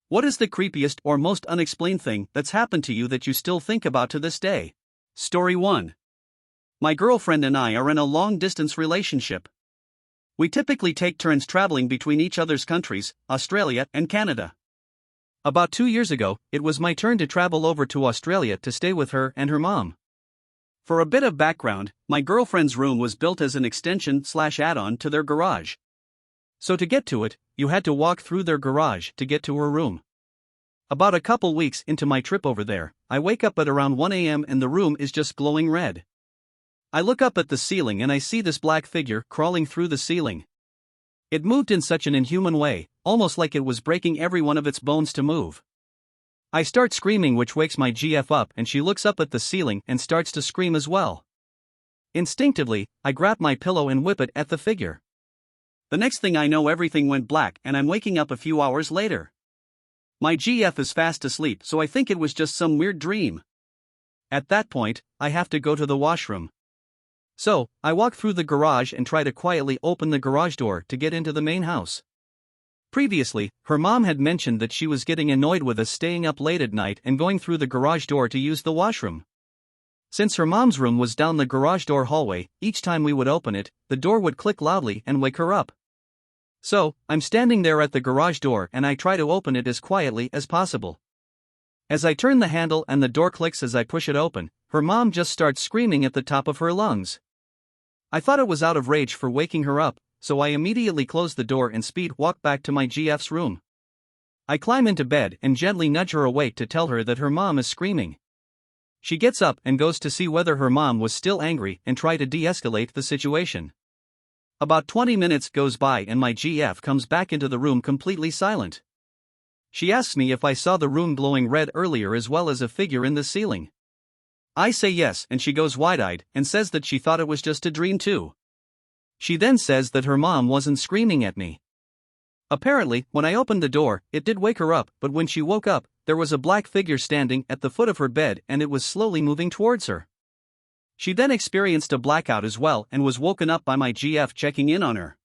What is the creepiest or most unexplained thing that's happened to you that you still think about to this day? Story 1. My girlfriend and I are in a long-distance relationship. We typically take turns traveling between each other's countries, Australia and Canada. About 2 years ago, it was my turn to travel over to Australia to stay with her and her mom. For a bit of background, my girlfriend's room was built as an extension/add-on to their garage. So to get to it, you had to walk through their garage to get to her room. About a couple weeks into my trip over there, I wake up at around 1 a.m. and the room is just glowing red. I look up at the ceiling and I see this black figure crawling through the ceiling. It moved in such an inhuman way, almost like it was breaking every one of its bones to move. I start screaming, which wakes my GF up, and she looks up at the ceiling and starts to scream as well. Instinctively, I grab my pillow and whip it at the figure. The next thing I know, everything went black and I'm waking up a few hours later. My GF is fast asleep, so I think it was just some weird dream. At that point, I have to go to the washroom. So, I walk through the garage and try to quietly open the garage door to get into the main house. Previously, her mom had mentioned that she was getting annoyed with us staying up late at night and going through the garage door to use the washroom. Since her mom's room was down the garage door hallway, each time we would open it, the door would click loudly and wake her up. So, I'm standing there at the garage door and I try to open it as quietly as possible. As I turn the handle and the door clicks as I push it open, her mom just starts screaming at the top of her lungs. I thought it was out of rage for waking her up, so I immediately close the door and speed walk back to my GF's room. I climb into bed and gently nudge her awake to tell her that her mom is screaming. She gets up and goes to see whether her mom was still angry and try to de-escalate the situation. About 20 minutes goes by and my GF comes back into the room completely silent. She asks me if I saw the room glowing red earlier as well as a figure in the ceiling. I say yes and she goes wide-eyed and says that she thought it was just a dream too. She then says that her mom wasn't screaming at me. Apparently, when I opened the door, it did wake her up, but when she woke up, there was a black figure standing at the foot of her bed and it was slowly moving towards her. She then experienced a blackout as well and was woken up by my GF checking in on her.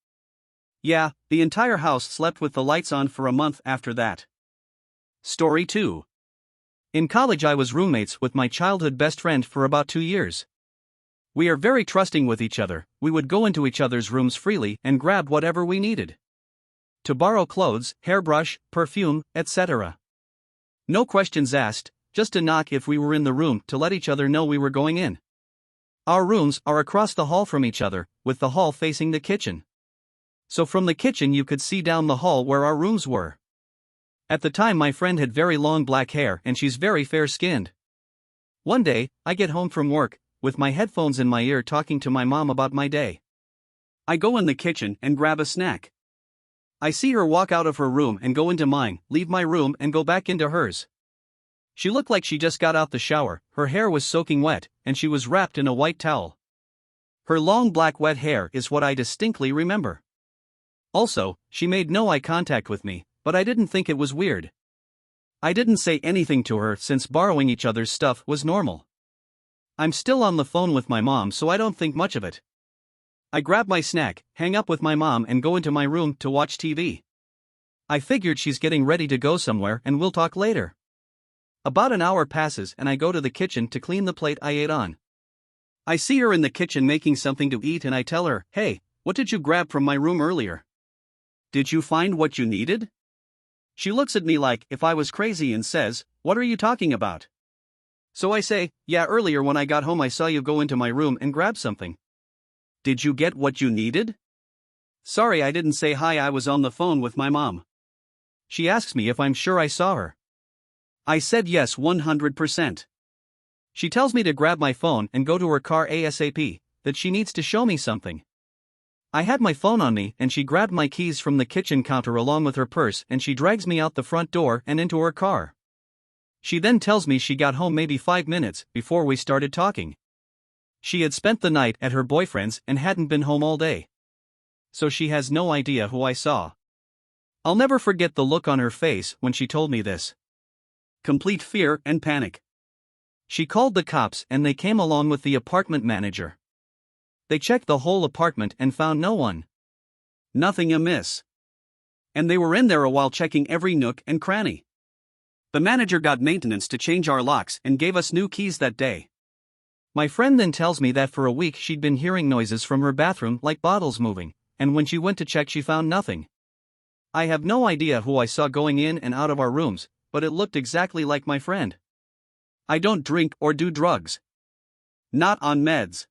Yeah, the entire house slept with the lights on for a month after that. Story 2. In college I was roommates with my childhood best friend for about 2 years. We are very trusting with each other, we would go into each other's rooms freely and grab whatever we needed. To borrow clothes, hairbrush, perfume, etc. No questions asked, just a knock if we were in the room to let each other know we were going in. Our rooms are across the hall from each other, with the hall facing the kitchen. So from the kitchen you could see down the hall where our rooms were. At the time my friend had very long black hair and she's very fair-skinned. One day, I get home from work, with my headphones in my ear talking to my mom about my day. I go in the kitchen and grab a snack. I see her walk out of her room and go into mine, leave my room and go back into hers. She looked like she just got out the shower, her hair was soaking wet, and she was wrapped in a white towel. Her long black wet hair is what I distinctly remember. Also, she made no eye contact with me, but I didn't think it was weird. I didn't say anything to her since borrowing each other's stuff was normal. I'm still on the phone with my mom, so I don't think much of it. I grab my snack, hang up with my mom and go into my room to watch TV. I figured she's getting ready to go somewhere and we'll talk later. About an hour passes and I go to the kitchen to clean the plate I ate on. I see her in the kitchen making something to eat and I tell her, "Hey, what did you grab from my room earlier? Did you find what you needed?" She looks at me like if I was crazy and says, "What are you talking about?" So I say, "Yeah, earlier when I got home I saw you go into my room and grab something." "Did you get what you needed?" "Sorry, I didn't say hi, I was on the phone with my mom." She asks me if I'm sure I saw her. I said yes 100%. She tells me to grab my phone and go to her car ASAP, that she needs to show me something. I had my phone on me and she grabbed my keys from the kitchen counter along with her purse and she drags me out the front door and into her car. She then tells me she got home maybe 5 minutes before we started talking. She had spent the night at her boyfriend's and hadn't been home all day. So she has no idea who I saw. I'll never forget the look on her face when she told me this. Complete fear and panic. She called the cops and they came along with the apartment manager. They checked the whole apartment and found no one. Nothing amiss. And they were in there a while checking every nook and cranny. The manager got maintenance to change our locks and gave us new keys that day. My friend then tells me that for a week she'd been hearing noises from her bathroom like bottles moving, and when she went to check she found nothing. I have no idea who I saw going in and out of our rooms, but it looked exactly like my friend. I don't drink or do drugs. Not on meds.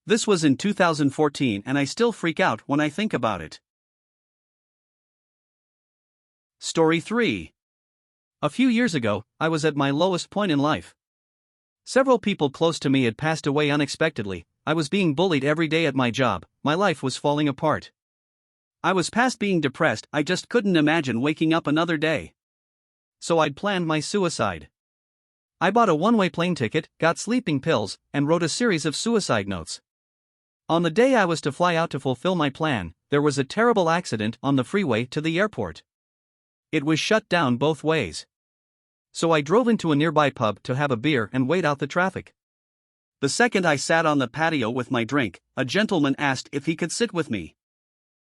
This was in 2014 and I still freak out when I think about it. Story 3. A few years ago, I was at my lowest point in life. Several people close to me had passed away unexpectedly, I was being bullied every day at my job, my life was falling apart. I was past being depressed, I just couldn't imagine waking up another day. So I'd planned my suicide. I bought a one-way plane ticket, got sleeping pills, and wrote a series of suicide notes. On the day I was to fly out to fulfill my plan, there was a terrible accident on the freeway to the airport. It was shut down both ways. So I drove into a nearby pub to have a beer and wait out the traffic. The second I sat on the patio with my drink, a gentleman asked if he could sit with me.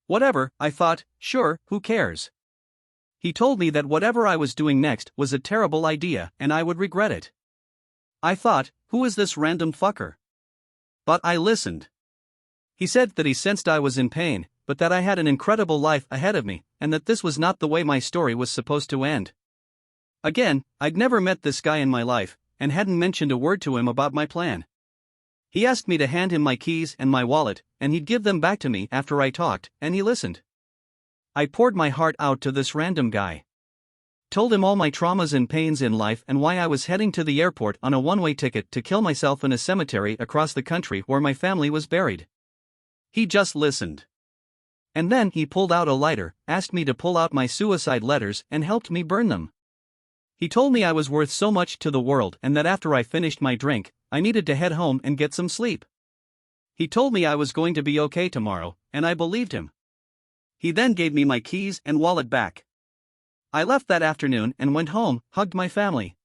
Whatever, I thought, sure, who cares? He told me that whatever I was doing next was a terrible idea and I would regret it. I thought, who is this random fucker? But I listened. He said that he sensed I was in pain, but that I had an incredible life ahead of me, and that this was not the way my story was supposed to end. Again, I'd never met this guy in my life, and hadn't mentioned a word to him about my plan. He asked me to hand him my keys and my wallet, and he'd give them back to me after I talked, and he listened. I poured my heart out to this random guy. Told him all my traumas and pains in life and why I was heading to the airport on a one-way ticket to kill myself in a cemetery across the country where my family was buried. He just listened. And then he pulled out a lighter, asked me to pull out my suicide letters, and helped me burn them. He told me I was worth so much to the world and that after I finished my drink, I needed to head home and get some sleep. He told me I was going to be okay tomorrow, and I believed him. He then gave me my keys and wallet back. I left that afternoon and went home, hugged my family.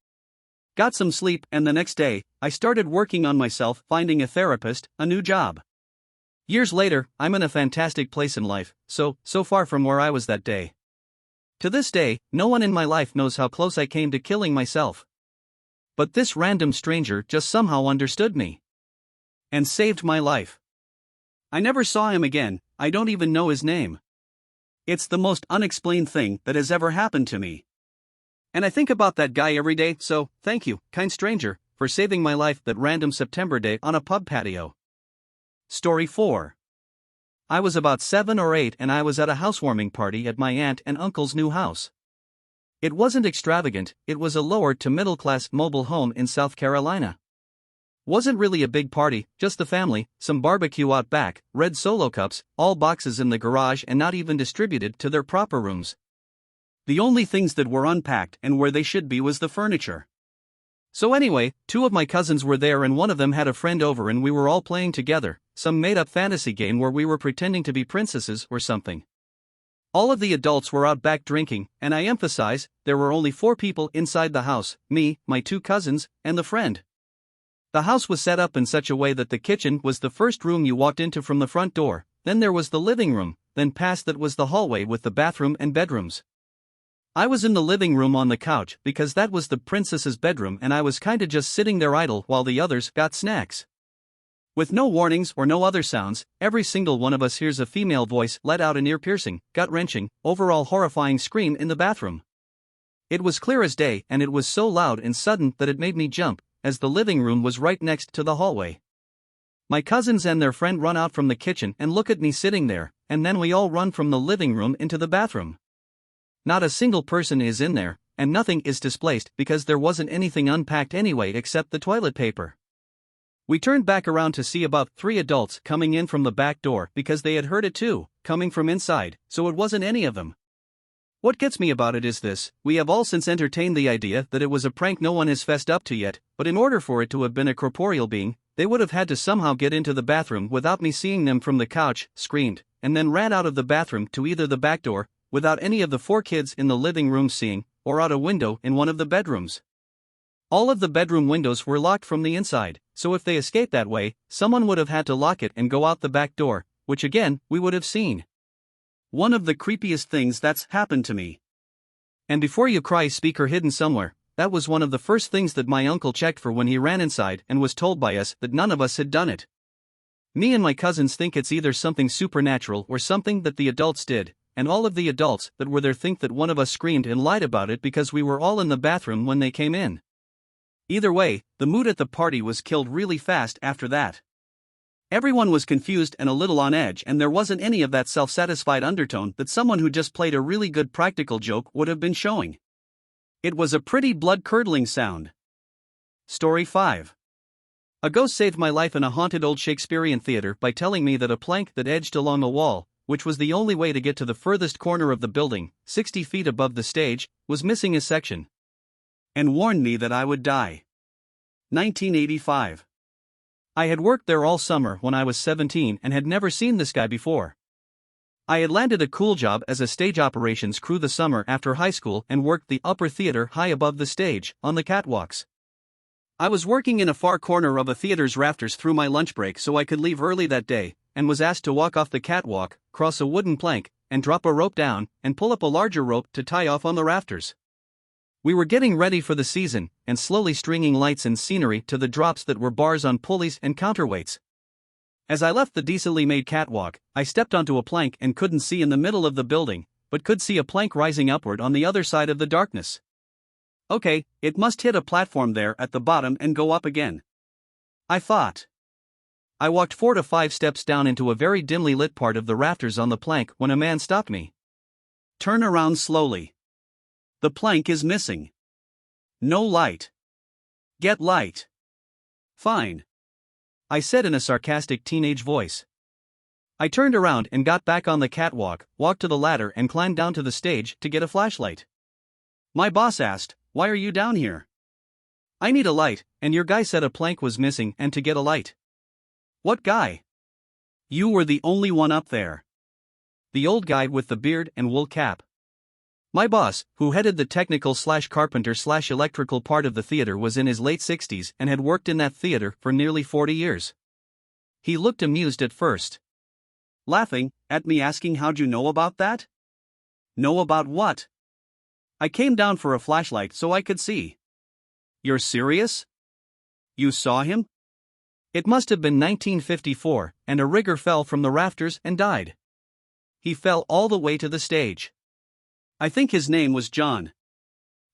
Got some sleep, and the next day, I started working on myself, finding a therapist, a new job. Years later, I'm in a fantastic place in life, so far from where I was that day. To this day, no one in my life knows how close I came to killing myself. But this random stranger just somehow understood me. And saved my life. I never saw him again, I don't even know his name. It's the most unexplained thing that has ever happened to me. And I think about that guy every day, so thank you, kind stranger, for saving my life that random September day on a pub patio. Story 4. I was about 7 or 8 and I was at a housewarming party at my aunt and uncle's new house. It wasn't extravagant, it was a lower to middle class mobile home in South Carolina. Wasn't really a big party, just the family, some barbecue out back, red Solo cups, all boxes in the garage and not even distributed to their proper rooms. The only things that were unpacked and where they should be was the furniture. So anyway, 2 of my cousins were there and one of them had a friend over and we were all playing together, some made-up fantasy game where we were pretending to be princesses or something. All of the adults were out back drinking, and I emphasize, there were only 4 people inside the house, me, my 2 cousins, and the friend. The house was set up in such a way that the kitchen was the first room you walked into from the front door, then there was the living room, then past that was the hallway with the bathroom and bedrooms. I was in the living room on the couch because that was the princess's bedroom and I was kinda just sitting there idle while the others got snacks. With no warnings or no other sounds, every single one of us hears a female voice let out an ear-piercing, gut-wrenching, overall horrifying scream in the bathroom. It was clear as day and it was so loud and sudden that it made me jump, as the living room was right next to the hallway. My cousins and their friend run out from the kitchen and look at me sitting there, and then we all run from the living room into the bathroom. Not a single person is in there, and nothing is displaced because there wasn't anything unpacked anyway except the toilet paper. We turned back around to see about 3 adults coming in from the back door because they had heard it too, coming from inside, so it wasn't any of them. What gets me about it is this: we have all since entertained the idea that it was a prank no one has fessed up to yet, but in order for it to have been a corporeal being, they would have had to somehow get into the bathroom without me seeing them from the couch, screamed, and then ran out of the bathroom to either the back door, without any of the 4 kids in the living room seeing, or out a window in one of the bedrooms. All of the bedroom windows were locked from the inside, so if they escaped that way, someone would have had to lock it and go out the back door, which again, we would have seen. One of the creepiest things that's happened to me. And before you cry, speaker hidden somewhere, that was one of the first things that my uncle checked for when he ran inside and was told by us that none of us had done it. Me and my cousins think it's either something supernatural or something that the adults did, and all of the adults that were there think that one of us screamed and lied about it because we were all in the bathroom when they came in. Either way, the mood at the party was killed really fast after that. Everyone was confused and a little on edge, and there wasn't any of that self-satisfied undertone that someone who just played a really good practical joke would have been showing. It was a pretty blood-curdling sound. Story 5. A ghost saved my life in a haunted old Shakespearean theater by telling me that a plank that edged along a wall, which was the only way to get to the furthest corner of the building, 60 feet above the stage, was missing a section. And warned me that I would die. 1985. I had worked there all summer when I was 17 and had never seen this guy before. I had landed a cool job as a stage operations crew the summer after high school and worked the upper theater high above the stage, on the catwalks. I was working in a far corner of a theater's rafters through my lunch break so I could leave early that day, and was asked to walk off the catwalk, cross a wooden plank, and drop a rope down, and pull up a larger rope to tie off on the rafters. We were getting ready for the season, and slowly stringing lights and scenery to the drops that were bars on pulleys and counterweights. As I left the decently made catwalk, I stepped onto a plank and couldn't see in the middle of the building, but could see a plank rising upward on the other side of the darkness. Okay, it must hit a platform there at the bottom and go up again, I thought. I walked 4 to 5 steps down into a very dimly lit part of the rafters on the plank when a man stopped me. Turn around slowly. The plank is missing. No light. Get light. Fine, I said in a sarcastic teenage voice. I turned around and got back on the catwalk, walked to the ladder and climbed down to the stage to get a flashlight. My boss asked, "Why are you down here?" "I need a light, and your guy said a plank was missing and to get a light." "What guy?" "You were the only one up there." "The old guy with the beard and wool cap." My boss, who headed the technical/carpenter/electrical part of the theater, was in his late 60s and had worked in that theater for nearly 40 years. He looked amused at first. Laughing at me, asking, "How'd you know about that?" "Know about what?" "I came down for a flashlight so I could see." "You're serious? You saw him?" "It must have been 1954, and a rigger fell from the rafters and died. He fell all the way to the stage. I think his name was John.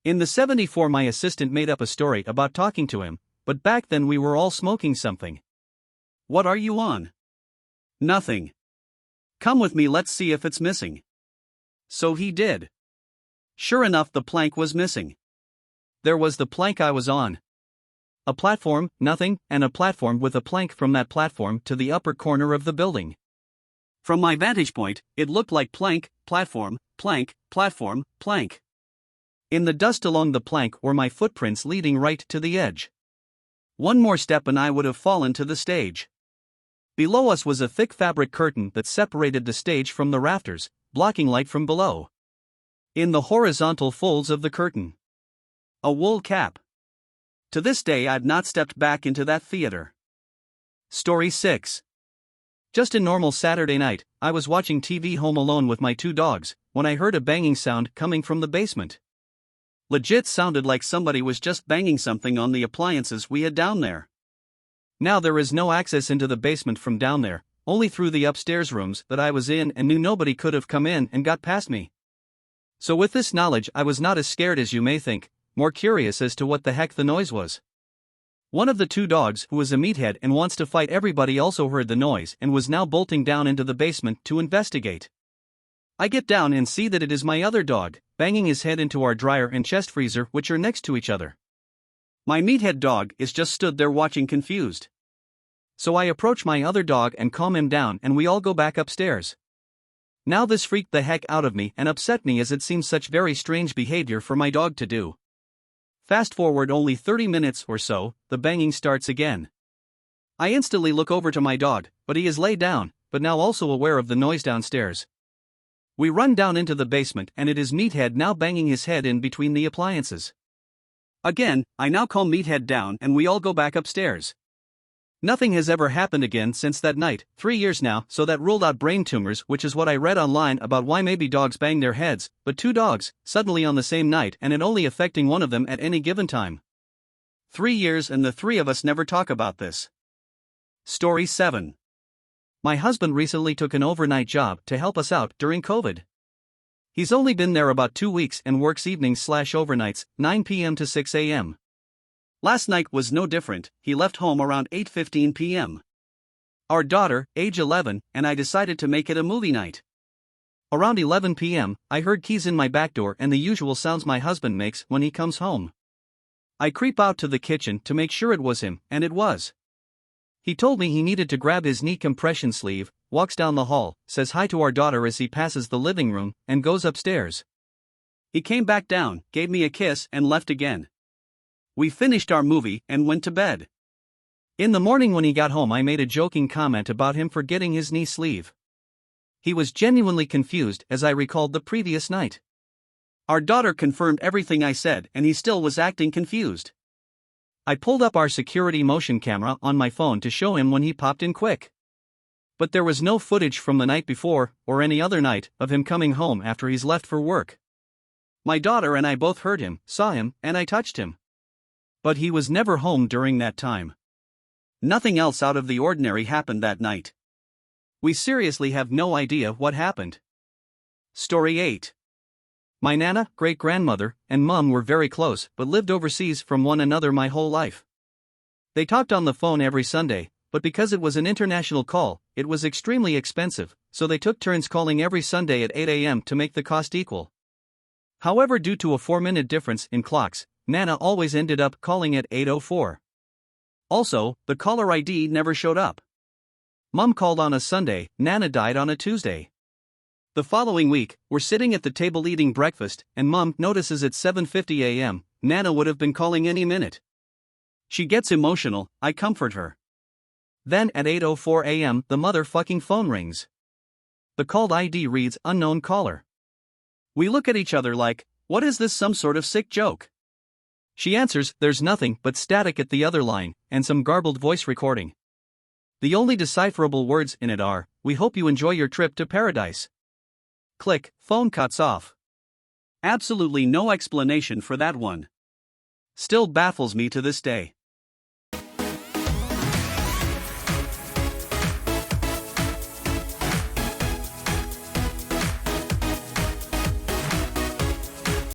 In the 74 my assistant made up a story about talking to him, but back then we were all smoking something." "What are you on?" "Nothing. Come with me, let's see if it's missing." So he did. Sure enough, the plank was missing. There was the plank I was on. A platform, nothing, and a platform with a plank from that platform to the upper corner of the building. From my vantage point, it looked like plank, platform, plank, platform, plank. In the dust along the plank were my footprints leading right to the edge. One more step and I would have fallen to the stage. Below us was a thick fabric curtain that separated the stage from the rafters, blocking light from below. In the horizontal folds of the curtain, a wool cap. To this day I've not stepped back into that theater. Story 6. Just a normal Saturday night, I was watching TV home alone with my 2 dogs, when I heard a banging sound coming from the basement. Legit sounded like somebody was just banging something on the appliances we had down there. Now there is no access into the basement from down there, only through the upstairs rooms that I was in, and knew nobody could have come in and got past me. So with this knowledge I was not as scared as you may think, more curious as to what the heck the noise was. One of the 2 dogs, who is a meathead and wants to fight everybody, also heard the noise and was now bolting down into the basement to investigate. I get down and see that it is my other dog, banging his head into our dryer and chest freezer, which are next to each other. My meathead dog is just stood there watching, confused. So I approach my other dog and calm him down, and we all go back upstairs. Now this freaked the heck out of me and upset me, as it seems such very strange behavior for my dog to do. Fast forward only 30 minutes or so, the banging starts again. I instantly look over to my dog, but he is laid down, but now also aware of the noise downstairs. We run down into the basement, and it is Meathead now banging his head in between the appliances. Again, I now calm Meathead down and we all go back upstairs. Nothing has ever happened again since that night, 3 years now, so that ruled out brain tumors, which is what I read online about why maybe dogs bang their heads, but 2 dogs, suddenly on the same night and it only affecting one of them at any given time. 3 years and the 3 of us never talk about this. Story 7. My husband recently took an overnight job to help us out during COVID. He's only been there about 2 weeks and works evenings/overnights, 9 p.m. to 6 a.m. Last night was no different. He left home around 8:15 p.m. Our daughter, age 11, and I decided to make it a movie night. Around 11 p.m., I heard keys in my back door and the usual sounds my husband makes when he comes home. I creep out to the kitchen to make sure it was him, and it was. He told me he needed to grab his knee compression sleeve, walks down the hall, says hi to our daughter as he passes the living room, and goes upstairs. He came back down, gave me a kiss, and left again. We finished our movie and went to bed. In the morning when he got home, I made a joking comment about him forgetting his knee sleeve. He was genuinely confused as I recalled the previous night. Our daughter confirmed everything I said and he still was acting confused. I pulled up our security motion camera on my phone to show him when he popped in quick. But there was no footage from the night before, or any other night, of him coming home after he's left for work. My daughter and I both heard him, saw him, and I touched him. But he was never home during that time. Nothing else out of the ordinary happened that night. We seriously have no idea what happened. Story 8. My nana, great-grandmother, and mum were very close but lived overseas from one another my whole life. They talked on the phone every Sunday, but because it was an international call, it was extremely expensive, so they took turns calling every Sunday at 8 a.m. to make the cost equal. However, due to a 4-minute difference in clocks, Nana always ended up calling at 8:04. Also, the caller ID never showed up. Mum called on a Sunday, Nana died on a Tuesday. The following week, we're sitting at the table eating breakfast, and Mum notices at 7:50 a.m., Nana would have been calling any minute. She gets emotional, I comfort her. Then at 8:04 a.m., the motherfucking phone rings. The called ID reads unknown caller. We look at each other like, what is this, some sort of sick joke? She answers, there's nothing but static at the other line, and some garbled voice recording. The only decipherable words in it are, we hope you enjoy your trip to paradise. Click, phone cuts off. Absolutely no explanation for that one. Still baffles me to this day.